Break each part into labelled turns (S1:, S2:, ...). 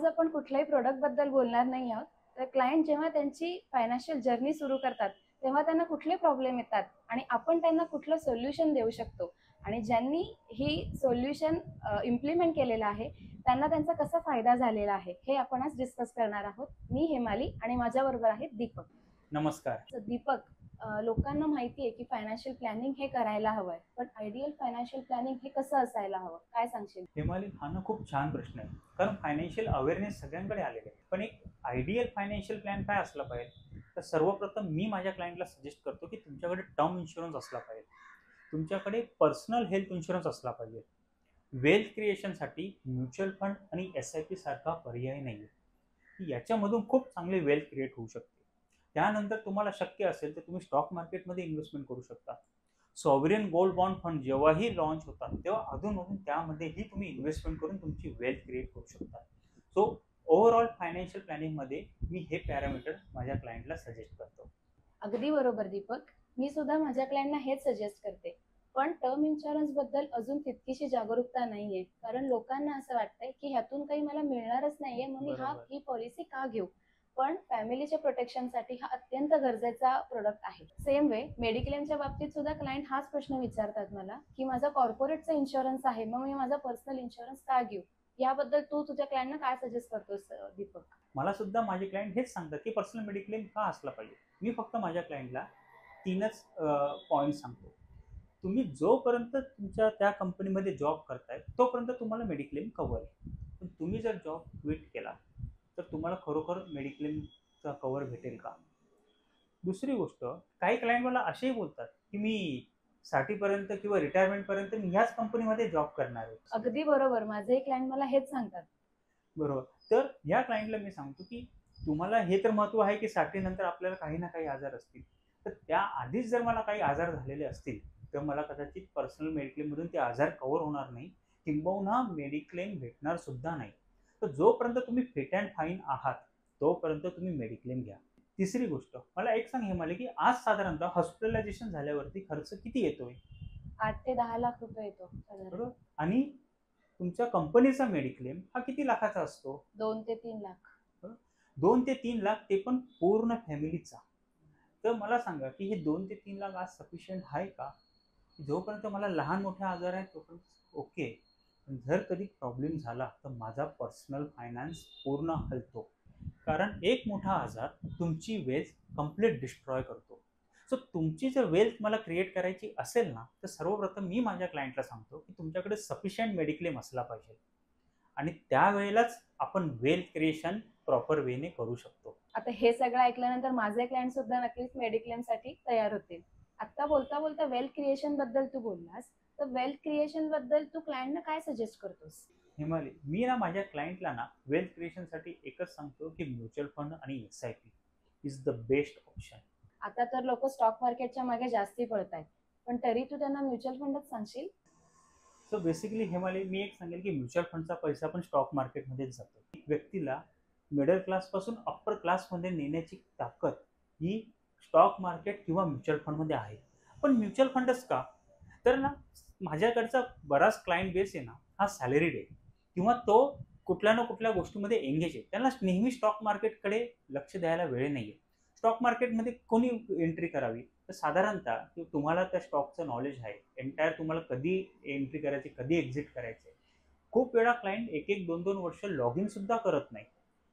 S1: आज आपण कुठल्याही प्रोडक्ट बद्दल बोलणार नाही आहोत. तर क्लायंट जेव्हा त्यांची फायनान्शियल जर्नी सुरू करतात तेव्हा त्यांना कुठले प्रॉब्लेम येतात आणि आपण त्यांना कुठलं सोल्युशन देऊ शकतो आणि ज्यांनी ही सोल्युशन इम्प्लिमेंट केलेलं आहे त्यांना त्यांचा कसा फायदा झालेला आहे हे आपण आज डिस्कस करणार आहोत. मी हेमाली आणि माझ्याबरोबर आहे दीपक.
S2: नमस्कार.
S1: तर दीपक, लोकांना माहिती आहे की फायनान्शियल प्लॅनिंग हे करायला हवंय, पण आयडियल फायनान्शियल प्लॅनिंग हे कसं असायला हवं, काय सांगशील?
S2: हेमाली, हा ना खूप छान प्रश्न आहे. कारण फायनान्शियल अवेअरनेस सगळ्यांकडे आलेले आहे, पण एक आयडियल फायनान्शियल प्लॅन काय असला पाहिजे? तर सर्वप्रथम मी माझ्या क्लायंटला सजेस्ट करतो की तुमच्याकडे टर्म इन्शुरन्स असला पाहिजे, तुमच्याकडे पर्सनल हेल्थ इन्शुरन्स असला पाहिजे. वेल्थ क्रिएशनसाठी म्युच्युअल फंड आणि SIP सारखा पर्याय नाही आहे. याच्यामधून खूप चांगली वेल्थ क्रिएट होऊ शकते. त्यानंतर तुम्हाला शक्य असेल तर तुम्ही स्टॉक मार्केटमध्ये इन्व्हेस्टमेंट करू शकता. सॉव्हरेन गोल्ड बॉन्ड फंड जेव्हाही लॉन्च होतात तेव्हा अधूनमधून त्यामध्येही तुम्ही इन्व्हेस्टमेंट करून तुमची वेल्थ क्रिएट करू शकता. सो ओव्हरऑल फायनान्शियल प्लॅनिंगमध्ये मी हे पॅरामीटर माझ्या क्लायंटला सजेस्ट करतो.
S1: अगदी बरोबर दीपक, मी सुद्धा माझ्या क्लायंटना हेच सजेस्ट करते. पण टर्म इन्शुरन्स बद्दल अजून तितकीशी जागरूकता नाहीये, कारण लोकांना असं वाटतंय की ह्यातून काही मला मिळणारच नाहीये, मग मी ही पॉलिसी का घेऊ. पण फॅमिलीच्या प्रोटेक्शनसाठी हा अत्यंत गरजेचा प्रोडक्ट आहे. सेम वे मेडिक्लेमच्या बाबतीत सुद्धा क्लायंट हाच प्रश्न विचारतात मला की माझा कॉर्पोरेटचा इन्शुरन्स आहे, मग मी माझा पर्सनल इन्शुरन्स का घेऊ. याबद्दल तू तुझ्या क्लायंटना काय सजेस्ट करतोस दीपक?
S2: मला सुद्धा माझे क्लायंट हेच सांगतात की पर्सनल मेडिक्लेम का असला पाहिजे. मी फक्त माझ्या क्लायंटला 3च पॉईंट सांगतो. तुम्ही जोपर्यंत तुमच्या त्या कंपनीमध्ये जॉब करताय तोपर्यंत तुम्हाला मेडिक्लेम कव्हर आहे. पण तुम्ही जर जॉब क्विट केला तर तुम्हाला खरोखर मेडिक्लेमचा कव्हर भेटेल का? दुसरी गोष्ट, काही क्लायंट मला असेही बोलतात की मी 60पर्यंत किंवा रिटायरमेंटपर्यंत मी ह्याच कंपनीमध्ये जॉब करणार आहे.
S1: अगदी बरोबर, माझे क्लायंट मला हेच सांगतात.
S2: बरोबर. तर या क्लायंटला मी सांगतो की तुम्हाला हे तर महत्व आहे की 60 नंतर आपल्याला काही ना काही आजार असतील. तर त्या आधीच जर मला काही आजार झालेले असतील तर मला कदाचित पर्सनल मेडिक्लेममधून ते आजार कव्हर होणार नाही, किंबहुना मेडिक्लेम भेटणार सुद्धा नाही. तर जोपर्यंत तुम्ही फिट अँड फाईन आहात तोपर्यंत तुम्ही मेडिक्लेम घ्या. तिसरी गोष्ट, मला एक सांग हेमाली, की आज साधारणतः हॉस्पिटलायझेशन झाल्यावरती खर्च किती येतोय?
S1: 8 ते 10 लाख रुपये येतो साधारण.
S2: बरोबर. आणि तुमच्या कंपनीचा मेडिक्लेम हा किती लाखाचा असतो?
S1: 2 ते 3 लाख.
S2: 2 ते 3 लाख, ते पण पूर्ण फॅमिलीचा. तर मला सांगा की हे 2 ते 3 लाख आज सफिशियंट आहे का? जोपर्यंत मला लहान मोठे आजार आहेत तोपर्यंत ओके. पण जर कधी प्रॉब्लेम झाला तर माझा पर्सनल फायनान्स पूर्ण हलतो. कारण एक मोठा आजार तुमची वेल्थ कंप्लीट डिस्ट्रॉय करतो. सो तुमची जर वेल्थ मला क्रिएट करायची असेल ना, तर सर्वप्रथम मी माझ्या क्लायंटला सांगतो की तुमच्याकडे सफिशियंट मेडिक्लेम असला पाहिजे आणि त्यावेळेलाच आपण वेल्थ क्रिएशन प्रॉपर वेने करू शकतो.
S1: आता हे सगळं ऐकल्यानंतर माझे क्लायंट सुद्धा नक्कीच मेडिक्लेम साठी तयार होतील. आता बोलता बोलता वेल्थ क्रिएशन बद्दल तू बोललास, तर वेल्थ क्रिएशन बद्दल तू क्लायंटना काय सजेस्ट करतोस?
S2: हिमाली, मी ना माझ्या क्लायंटला ना वेल्थ क्रिएशनसाठी एकच सांगतो की म्युच्युअल फंड आणि SIP is the best option.
S1: आता तर लोक स्टॉक मार्केटच्या मागे जास्ती पळत आहेत, पण तरी तू त्यांना म्युच्युअल फंडच सांगशील?
S2: सो बेसिकली हेमाली, मी एक सांगेल की म्युच्युअल फंडचा पैसा पण स्टॉक मार्केटमध्येच जातो. व्यक्तीला मिडल क्लासपासून अप्पर क्लासमध्ये नेण्याची ताकद ही स्टॉक मार्केट किंवा म्युच्युअल फंडमध्ये आहे. पण म्युच्युअल फंडच का? तर ना, माझ्याकडचा बराच क्लायंट बेस आहे ना, हा सॅलरीड आहे किंवा तो कुठल्या ना कुठल्या गोष्टीमध्ये एंगेज आहे. त्यांना नेहमी स्टॉक मार्केटकडे लक्ष द्यायला वेळ नाही आहे. स्टॉक मार्केटमध्ये कोणी एंट्री करावी, तर साधारणतः तुम्हाला त्या स्टॉकचं नॉलेज आहे, एंटायर तुम्हाला कधी एंट्री करायची, कधी एक्झिट करायचं. खूप वेळा क्लायंट 1-1, 2-2 वर्ष लॉग इन सुद्धा करत नाही.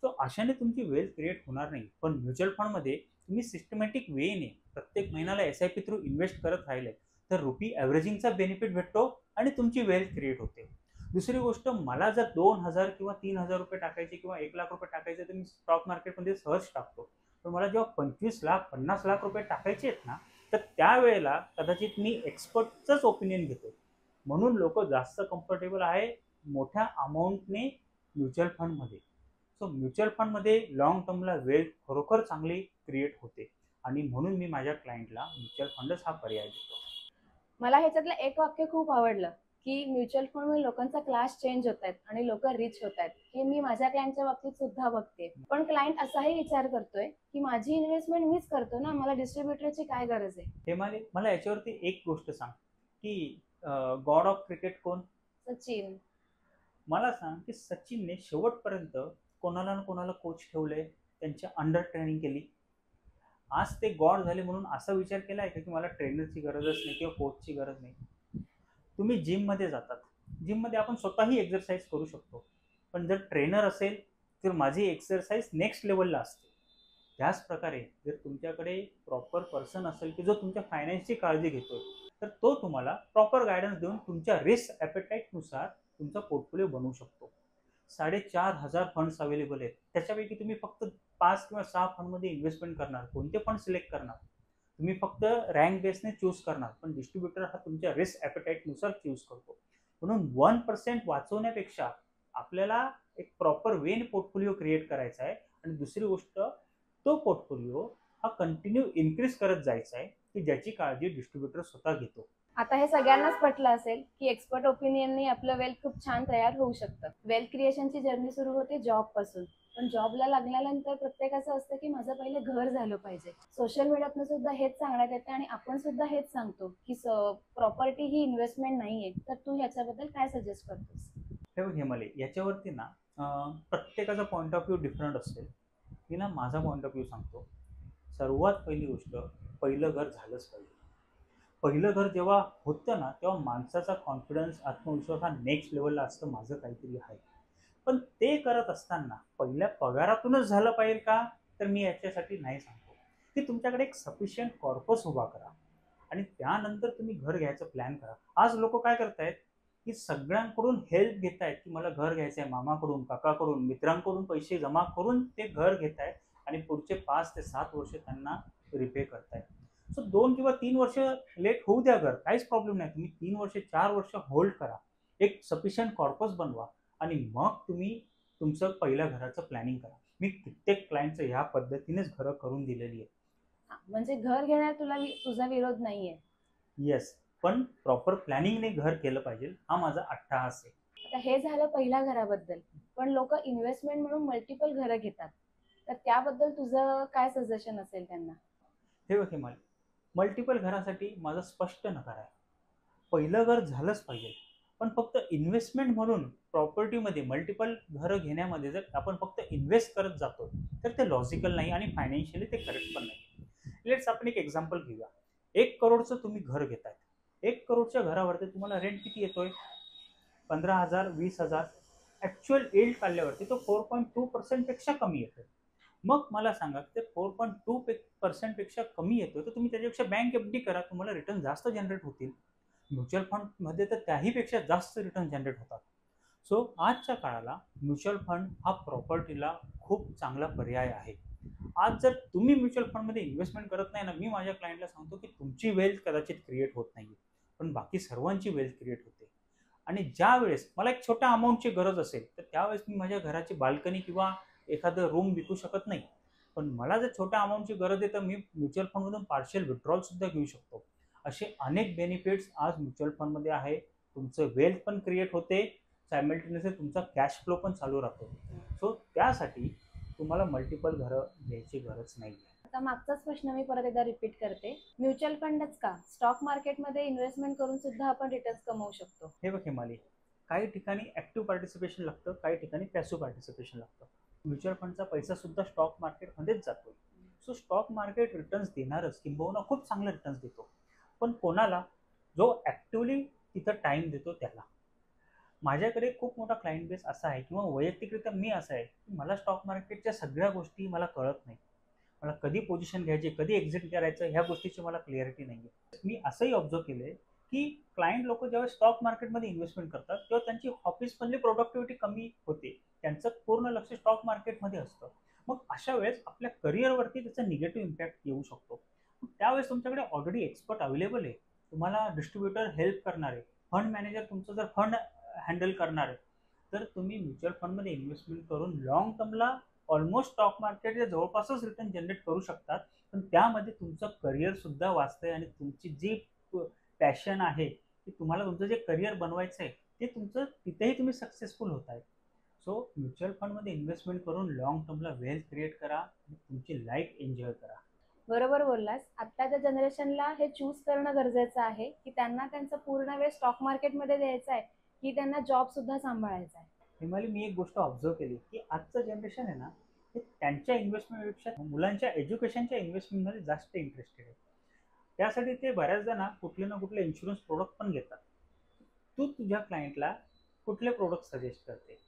S2: सो अशाने तुमची वेल्थ क्रिएट होणार नाही. पण म्युच्युअल फंडमध्ये तुम्ही सिस्टमॅटिक वेने प्रत्येक महिन्याला SIP थ्रू इन्व्हेस्ट करत राहिले तर रुपी ॲव्हरेजिंगचा बेनिफिट भेटतो आणि तुमची वेल्थ क्रिएट होते. दुसरी गोष्ट, मला जर 2,000 किंवा 3,000 रुपये टाकायचे किंवा 1 लाख रुपये टाकायचे तर मी स्टॉक मार्केटमध्ये सहज टाकतो. पण मला जेव्हा 25 लाख 50 लाख रुपये टाकायचे आहेत ना, तर त्यावेळेला कदाचित मी एक्सपर्टचंच ओपिनियन घेतो. म्हणून लोक जास्त कम्फर्टेबल आहे मोठ्या अमाऊंटने म्युच्युअल फंडमध्ये. सो म्युच्युअल फंडमध्ये लॉंग टर्मला वेल्थ खरोखर चांगली क्रिएट होते आणि म्हणून मी माझ्या क्लायंटला म्युच्युअल फंडच हा पर्याय देतो.
S1: मला ह्याच्यातलं एक वाक्य खूप आवडलं की म्युच्युअल फंडमुळे लोकांचा क्लास चेंज होत आहेत आणि लोक रिच होत आहेत. हे मी माझ्या क्लायंटच्या बाबतीत सुद्धा बघते. पण क्लायंट असाही विचार करतोय की माझी इन्व्हेस्टमेंट मीच करतो ना, मला डिस्ट्रीब्युटरची काय गरज आहे.
S2: हे मला याच्यावरती एक गोष्ट सांग की गॉड ऑफ क्रिकेट कोण?
S1: सचिन.
S2: मला सांग की सचिनने शेवटपर्यंत कोणाला ना कोणाला कोच ठेवले, त्यांच्या अंडर ट्रेनिंग केली. आज ते गॉड झाले म्हणून असा विचार केलाय का की मला ट्रेनरची गरजच नाही किंवा कोचची गरज नाही? तुम्ही जिममध्ये जातात, जिममध्ये आपण स्वतःही एक्सरसाइज करू शकतो, पण जर ट्रेनर असेल तर माझी एक्सरसाइज नेक्स्ट लेवलला असते. त्याच प्रकारे जर तुमच्याकडे प्रॉपर पर्सन असेल की जो तुमच्या फायनान्सची काळजी घेतोय, तर तो तुम्हाला प्रॉपर गायडन्स देऊन तुमच्या रिस्क ॲपेटाईटनुसार तुमचा पोर्टफोलिओ बनवू शकतो. 4,500 फंड्स अवेलेबल आहेत, त्याच्यापैकी तुम्ही फक्त 5 किंवा 6 फंडमध्ये इन्व्हेस्टमेंट करणार. कोणते फंड सिलेक्ट करणार? तुम्ही फक्त रँक बेसने चूज करणार, पण डिस्ट्रीब्युटर हा तुमच्या रिस्क ॲपेटाईटनुसार चूज करतो. म्हणून 1% वाचवण्यापेक्षा आपल्याला एक प्रॉपर वेन पोर्टफोलिओ क्रिएट करायचा आहे. आणि दुसरी गोष्ट, तो पोर्टफोलिओ हा कंटिन्यू इन्क्रीज करत जायचा आहे की ज्याची काळजी डिस्ट्रीब्युटर स्वतः घेतो.
S1: आता हे सगळ्यांनाच पटलं असेल की एक्सपर्ट ओपिनियननी आपलं वेल्थ खूप छान तयार होऊ शकतं. वेल्थ क्रिएशनची जर्नी सुरू होते जॉब पासून, पण जॉबला लागल्यानंतर प्रत्येकाचं असतं की माझं पहिले घर झालं पाहिजे. सोशल मीडियातनं सुद्धा हेच सांगण्यात येते आणि आपण सुद्धा हेच सांगतो की प्रॉपर्टी ही इन्व्हेस्टमेंट नाहीये. तर तू ह्याच्याबद्दल काय सजेस्ट करतोस?
S2: हे बघ हेमाली, याच्यावरती ना प्रत्येकाचा पॉईंट ऑफ व्ह्यू डिफरंट असेल. मी ना माझा पॉईंट ऑफ व्ह्यू सांगतो. सर्वात पहिली गोष्ट, पहिलं घर झालंच पाहिजे. पहिलं घर जेव्हा होतं ना, तेव्हा माणसाचा कॉन्फिडन्स, आत्मविश्वास हा नेक्स्ट लेवलला असतं. माझं काहीतरी आहे, पण ते करत असताना पहिल्या पगारातूनच झालं पाहिजे का? तर मी याच्यासाठी नाही सांगतो की तुमच्याकडे एक सफिशियंट कॉर्पस उभा करा आणि त्यानंतर तुम्ही घर घ्यायचं प्लॅन करा. आज लोक काय करतायत की सगळ्यांकडून हेल्प घेत आहेत की मला घर घ्यायचं आहे, मामाकडून, काकाकडून, मित्रांकडून पैसे जमा करून ते घर घेत आहेत आणि पुढचे 5 ते 7 वर्ष त्यांना रिपे करतायत. सो 2 किंवा 3 वर्ष लेट होऊ द्या घर, काहीच प्रॉब्लेम नाही. तुम्ही 3 वर्ष 4 वर्ष होल्ड करा, एक सफिशियंट कॉर्पस बनवा आणि मग तुम्ही तुमचं पहिल्या घराचं प्लॅनिंग करा. मी कित्येक क्लायंटचं ह्या पद्धतीनेच घरं करून दिलेली आहे.
S1: म्हणजे घर घेण्यात तुझा विरोध नाहीये?
S2: येस, पण प्रॉपर प्लॅनिंगने घर केलं पाहिजे, हा माझा अट्टहास आहे.
S1: आता हे झालं पहिल्या घराबद्दल, पण लोक इन्व्हेस्टमेंट म्हणून मल्टिपल घरं घेतात, तर त्याबद्दल तुझं काय सजेशन असेल त्यांना?
S2: हे बघ हिमाली, मल्टिपल घरासाठी माझं स्पष्ट नकार आहे. पहिलं घर झालंच पाहिजे, पण फक्त इन्व्हेस्टमेंट म्हणून प्रॉपर्टीमध्ये मल्टिपल घरं घेण्यामध्ये जर आपण फक्त इन्व्हेस्ट करत जातो तर ते लॉजिकल नाही आणि फायनान्शियली ते करेक्ट पण नाही. लेट्स आपण एक एक्झाम्पल घेऊया. 1 करोडचं तुम्ही घर घेताय. 1 करोडच्या घरावरती तुम्हाला रेंट किती येतोय? 15,000, 20,000. ॲक्च्युअल येल्ड काढल्यावरती तो 4.2% पेक्षा कमी येतोय. मग मला सांगा, ते 4.2% पेक्षा कमी येतोय, तर तुम्ही त्याच्यापेक्षा बँक एफ डी करा, तुम्हाला रिटर्न जास्त जनरेट होतील. म्युच्युअल फंडमध्ये तर त्याहीपेक्षा जास्त रिटर्न जनरेट होतात. सो आजच्या काळाला म्युच्युअल फंड हा प्रॉपर्टीला खूप चांगला पर्याय आहे. आज जर तुम्ही म्युच्युअल फंडमध्ये इन्व्हेस्टमेंट करत नाही ना, मी माझ्या क्लायंटला सांगतो की तुमची वेल्थ कदाचित क्रिएट होत नाही, पण बाकी सर्वांची वेल्थ क्रिएट होते. आणि ज्या वेळेस मला एक छोट्या अमाऊंटची गरज असेल तर त्यावेळेस मी माझ्या घराची बाल्कनी किंवा एखादं रूम विकू शकत नाही, पण मला जर छोट्या अमाऊंटची गरज आहे तर मी म्युच्युअल फंडमधून पार्शियल विड्रॉल सुद्धा घेऊ शकतो. असे अनेक बेनिफिट्स आज म्युच्युअल फंडमध्ये आहे. तुमचं वेल्थ पण क्रिएट होते, सायमल्टेनियसली तुमचा कॅश फ्लो पण चालू राहतो. सो त्यासाठी तुम्हाला मल्टिपल घरं घ्यायची गरज नाही आहे.
S1: आता मागचाच प्रश्न मी परत एकदा रिपीट करते, म्युच्युअल फंडच का, स्टॉक मार्केटमध्ये इन्व्हेस्टमेंट करून सुद्धा आपण रिटर्न्स कमवू शकतो?
S2: हे बघ हिमाली, काही ठिकाणी ॲक्टिव्ह पार्टिसिपेशन लागतं, काही ठिकाणी पॅसिव्ह पार्टिसिपेशन लागतं. म्युच्युअल फंडचा पैसा सुद्धा स्टॉक मार्केटमध्येच जातो. सो स्टॉक मार्केट रिटर्न्स देणारच, किंबहुना खूप चांगले रिटर्न्स देतो, पण कोणाला? जो ॲक्टिव्हली तिथं टाईम देतो त्याला. माझ्याकडे खूप मोठा क्लायंट बेस असा आहे किंवा वैयक्तिकरित्या मी असं आहे की मला स्टॉक मार्केटच्या सगळ्या गोष्टी मला कळत नाही. मला कधी पोझिशन घ्यायची, कधी एक्झिट करायचं, ह्या गोष्टीची मला क्लिअरिटी नाही आहे. मी असंही ऑब्झर्व केलं आहे की क्लायंट लोक जेव्हा स्टॉक मार्केटमध्ये इन्व्हेस्टमेंट करतात तेव्हा त्यांची ऑफिसमधली प्रोडक्टिव्हिटी कमी होते, त्यांचं पूर्ण लक्ष स्टॉक मार्केटमध्ये असतं. मग अशा वेळेस आपल्या करिअरवरती त्याचा निगेटिव्ह इम्पॅक्ट येऊ शकतो. त्यावेळेस तुमच्याकडे ऑलरेडी एक्सपर्ट अवेलेबल आहे, तुम्हाला डिस्ट्रीब्युटर हेल्प करणार आहे, फंड मॅनेजर तुमचं जर फंड हँडल करणार आहे, तर तुम्ही म्युच्युअल फंडमध्ये इन्व्हेस्टमेंट करून लॉंग टर्मला ऑलमोस्ट स्टॉक मार्केटच्या जवळपासच रिटर्न जनरेट करू शकतात. पण त्यामध्ये तुमचं करिअर सुद्धा वाचतंय आणि तुमची जी पॅशन आहे की तुम्हाला तुमचं जे करिअर बनवायचं आहे ते तुमचं तिथेही तुम्ही सक्सेसफुल होत आहे. सो म्युच्युअल फंडमध्ये इन्व्हेस्टमेंट करून लॉंग टर्मला वेल्थ क्रिएट करा आणि तुमची लाईफ एन्जॉय करा.
S1: बरोबर बोललास. आत्ताच्या जनरेशनला हे चूज करणं गरजेचं आहे की त्यांना त्यांचा पूर्ण वेळ स्टॉक मार्केटमध्ये द्यायचा आहे की त्यांना जॉब सुद्धा सांभाळायचा आहे.
S2: हिमाली, मी एक गोष्ट ऑब्झर्व केली की आजचं जनरेशन आहे ना, हे त्यांच्या इन्व्हेस्टमेंटपेक्षा मुलांच्या एज्युकेशनच्या इन्व्हेस्टमेंटमध्ये जास्त इंटरेस्टेड आहे. त्यासाठी ते बऱ्याचदा ना कुठले ना कुठले इन्शुरन्स प्रोडक्ट पण घेतात. तू तुझ्या क्लायंटला कुठले प्रोडक्ट सजेस्ट करते?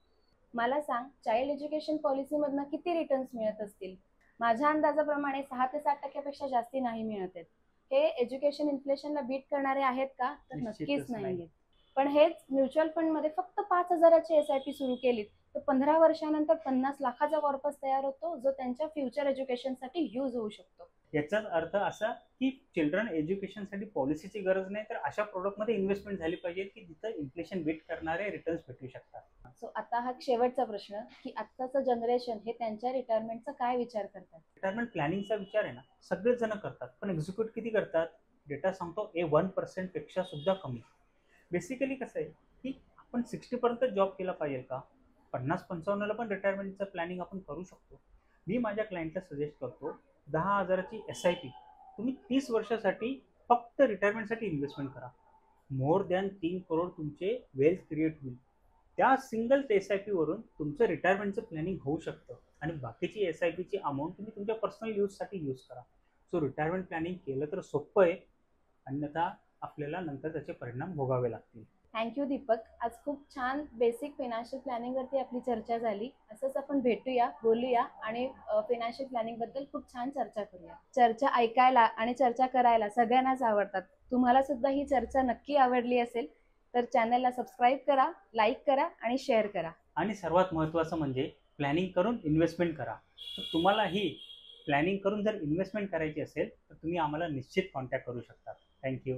S1: मला सांग, चाइल्ड एज्युकेशन पॉलिसीमधनं किती रिटर्न्स मिळत असतील? माझ्या अंदाजाप्रमाणे 6 ते 7% जास्ती नाही मिळत आहेत. हे एज्युकेशन इन्फ्लेशनला बीट करणारे आहेत का? तर
S2: निश्चितच
S1: नक्कीच
S2: नाही.
S1: नाहीयेत. पण हेच म्युच्युअल फंडमध्ये फक्त 5,000ची SIP सुरू केलीत तर 15 वर्षानंतर 50 लाखाचा कॉर्पस तयार होतो, जो त्यांच्या फ्युचर एज्युकेशनसाठी यूज होऊ शकतो.
S2: याचाच अर्थ असा की चिल्ड्रन एज्युकेशनसाठी पॉलिसीची गरज नाही, तर अशा प्रोडक्टमध्ये इन्व्हेस्टमेंट झाली पाहिजे की जिथं इन्फ्लेशन बीट करणारे रिटर्न्स भेटू शकतात.
S1: सो आता हा शेवटचा प्रश्न, की आत्ताचं जनरेशन हे त्यांच्या रिटायरमेंटचा काय विचार करतात?
S2: रिटायरमेंट प्लॅनिंगचा विचार आहे ना, सगळेच जण करतात, पण एक्झिक्यूट किती करतात? डेटा सांगतो 1% पेक्षा सुद्धा कमी. बेसिकली कसं आहे की आपण 60 पर्यंत जॉब केला पाहिजे का? 50-55ला पण रिटायरमेंटचं प्लॅनिंग आपण करू शकतो. मी माझ्या क्लायंटला सजेस्ट करतो 10,000ची SIP तुम्ही 30 वर्षासाठी फक्त रिटायरमेंटसाठी इन्व्हेस्टमेंट करा. मोर दॅन 3 करोड तुमचे वेल्थ क्रिएट होईल. त्या सिंगल SIP वरून तुमचं रिटायरमेंटचं प्लॅनिंग होऊ शकतं आणि बाकीची SIPची अमाऊंट तुम्ही तुमच्या पर्सनल यूजसाठी यूज करा. सो रिटायरमेंट प्लॅनिंग केलं तर सोपं आहे, अन्यथा आपल्याला नंतर त्याचे परिणाम भोगावे लागतील.
S1: थँक्यू दीपक. आज खूप छान बेसिक फायनान्शियल प्लॅनिंगवरती आपली चर्चा झाली. असंच आपण भेटूया, बोलूया आणि फायनान्शियल प्लॅनिंग बद्दल खूप छान चर्चा करूया. चर्चा ऐकायला आणि चर्चा करायला सगळ्यांनाच आवडतात. तुम्हाला सुद्धा ही चर्चा नक्की आवडली असेल तर चॅनलला सबस्क्राईब करा, लाईक करा आणि शेअर करा.
S2: आणि सर्वात महत्त्वाचं म्हणजे प्लॅनिंग करून इन्व्हेस्टमेंट करा. तर तुम्हाला ही प्लॅनिंग करून जर इन्व्हेस्टमेंट करायची असेल तर तुम्ही आम्हाला निश्चित कॉन्टॅक्ट करू शकता. थँक्यू.